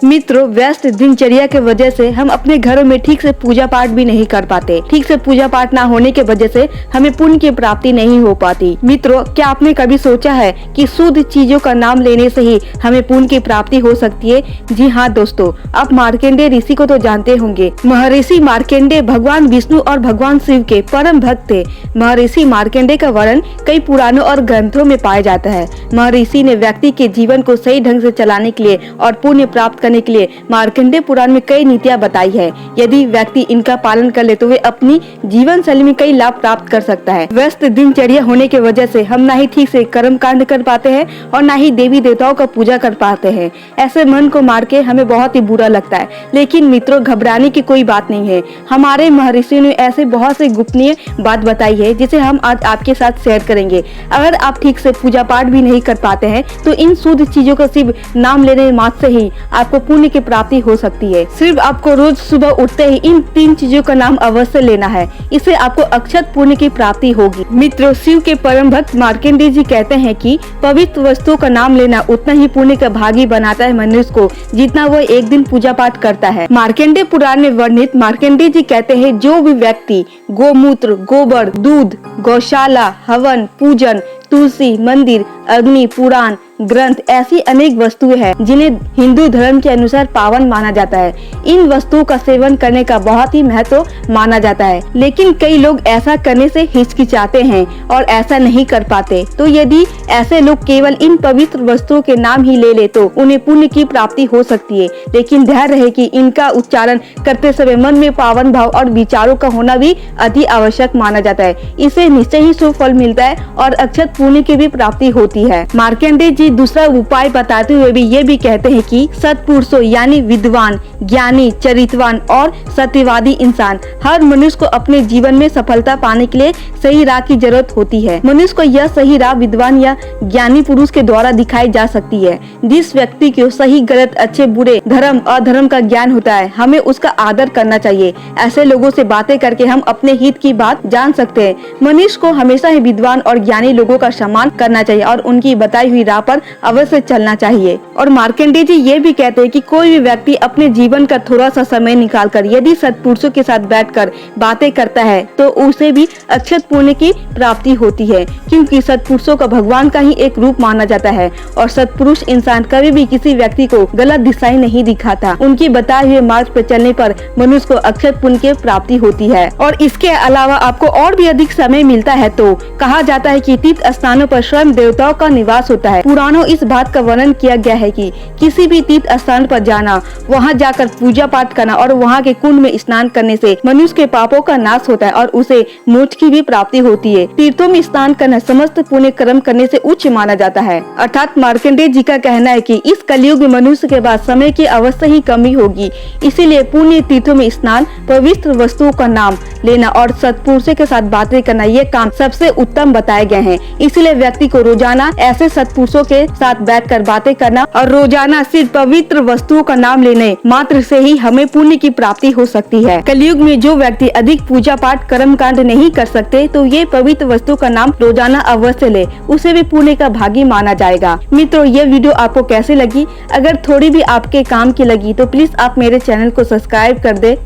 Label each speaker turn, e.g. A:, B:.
A: मित्रों, व्यस्त दिनचर्या के वजह से हम अपने घरों में ठीक से पूजा पाठ भी नहीं कर पाते। ठीक से पूजा पाठ ना होने के वजह से हमें पुण्य की प्राप्ति नहीं हो पाती। मित्रों, क्या आपने कभी सोचा है कि शुद्ध चीजों का नाम लेने से ही हमें पुण्य की प्राप्ति हो सकती है? जी हाँ दोस्तों, आप मार्कंडेय ऋषि को तो जानते होंगे। महर्षि मार्कंडेय भगवान विष्णु और भगवान शिव के परम भक्त थे। महर्षि मार्कंडेय का वर्णन कई पुराणों और ग्रंथों में पाया जाता है। महर्षि ने व्यक्ति के जीवन को सही ढंग से चलाने के लिए और पुण्य प्राप्त करने के लिए मार्कंडेय पुराण में कई नीतियां बताई है। यदि व्यक्ति इनका पालन कर ले तो वे अपनी जीवन शैली में कई लाभ प्राप्त कर सकता है। व्यस्त दिनचर्या होने की वजह से हम न ही ठीक से कर्म कांड कर पाते हैं और न ही देवी देवताओं का पूजा कर पाते हैं। ऐसे मन को मार के हमें बहुत ही बुरा लगता है। लेकिन मित्रों, घबराने की कोई बात नहीं है। हमारे महर्षि ने ऐसे बहुत से गोपनीय बात बताई है जिसे हम आज आपके साथ शेयर करेंगे। अगर आप ठीक से पूजा पाठ भी नहीं कर पाते हैं तो इन शुद्ध चीजों का सिर्फ नाम लेने मात्र से ही आपको पुण्य की प्राप्ति हो सकती है। सिर्फ आपको रोज सुबह उठते ही इन 3 चीजों का नाम अवश्य लेना है। इससे आपको अक्षत पुण्य की प्राप्ति होगी। मित्रों, शिव के परम भक्त मार्कंडेय जी कहते हैं कि पवित्र वस्तुओं का नाम लेना उतना ही पुण्य का भागी बनाता है मनुष्य को जितना वह एक दिन पूजा पाठ करता है। मार्कंडेय पुराण में वर्णित मार्कंडेय जी कहते हैं, जो भी व्यक्ति गोमूत्र, गोबर, दूध, गौशाला, हवन, पूजन, तुलसी, मंदिर, अग्नि, पुराण, ग्रंथ ऐसी अनेक वस्तुएं हैं जिन्हें हिंदू धर्म के अनुसार पावन माना जाता है। इन वस्तुओं का सेवन करने का बहुत ही महत्व माना जाता है। लेकिन कई लोग ऐसा करने से हिचकिचाते हैं और ऐसा नहीं कर पाते। तो यदि ऐसे लोग केवल इन पवित्र वस्तुओं के नाम ही ले ले तो उन्हें पुण्य की प्राप्ति हो सकती है। लेकिन ध्यान रहे कि इनका उच्चारण करते समय मन में पावन भाव और विचारों का होना भी अति आवश्यक माना जाता है। इससे निश्चय ही शुभ फल मिलता है और अक्षत पुण्य की भी प्राप्ति होती है। मार्कंडेय जी दूसरा उपाय बताते हुए भी ये भी कहते हैं कि सत्पुरुषों यानी विद्वान, ज्ञानी, चरित्रवान और सत्यवादी इंसान हर मनुष्य को अपने जीवन में सफलता पाने के लिए सही राह की जरूरत होती है। मनुष्य को यह सही राह विद्वान या ज्ञानी पुरुष के द्वारा दिखाई जा सकती है। जिस व्यक्ति को सही गलत, अच्छे बुरे, धर्म अधर्म का ज्ञान होता है, हमें उसका आदर करना चाहिए। ऐसे लोगों से बातें करके हम अपने हित की बात जान सकते हैं। मनुष्य को हमेशा ही विद्वान और ज्ञानी लोगों का सम्मान करना चाहिए और उनकी बताई हुई राह पर अवश्य चलना चाहिए। और मार्कंडेय जी ये भी कहते हैं कि कोई भी व्यक्ति अपने जीवन का थोड़ा सा समय निकालकर यदि सत्पुरुषों के साथ बैठकर बातें करता है तो उसे भी अक्षत पुण्य की प्राप्ति होती है, क्योंकि सत्पुरुषों का भगवान का ही एक रूप माना जाता है और सत्पुरुष इंसान कभी भी किसी व्यक्ति को गलत दिशाएं नहीं दिखाता। उनकी बताए हुए मार्ग पर चलने पर मनुष्य को अक्षत पुण्य की प्राप्ति होती है। और इसके अलावा आपको और भी अधिक समय मिलता है तो कहा जाता है कि तीर्थ स्थानों पर स्वयं देवताओं का निवास होता है। पुराणों इस बात का वर्णन किया गया है कि किसी भी तीर्थ स्थान पर जाना, वहां जाकर पूजा पाठ करना और वहां के कुंड में स्नान करने से मनुष्य के पापों का नाश होता है और उसे मोक्ष की भी प्राप्ति होती है। तीर्थों में स्नान करना समस्त पुण्य कर्म करने से उच्च माना जाता है। अर्थात मार्कंडेय जी का कहना है कि इस कलयुग में मनुष्य के पास समय की अवश्य ही कमी होगी, इसीलिए पुण्य तीर्थों में स्नान, पवित्र वस्तुओं का नाम लेना और सत्पुरुषों के साथ बातें करना ये काम सबसे उत्तम बताए गए हैं। इसलिए व्यक्ति को रोजाना ऐसे सत्पुरुषों के साथ बैठकर बातें करना और रोजाना सिर्फ पवित्र वस्तुओं का नाम लेने मात्र से ही हमें पुण्य की प्राप्ति हो सकती है। कलयुग में जो व्यक्ति अधिक पूजा पाठ कर्म कांड नहीं कर सकते तो ये पवित्र वस्तु का नाम रोजाना अवश्य ले, उसे भी पुण्य का भागी माना जाएगा। मित्रों, ये वीडियो आपको कैसे लगी? अगर थोड़ी भी आपके काम की लगी तो प्लीज आप मेरे चैनल को सब्सक्राइब कर दे।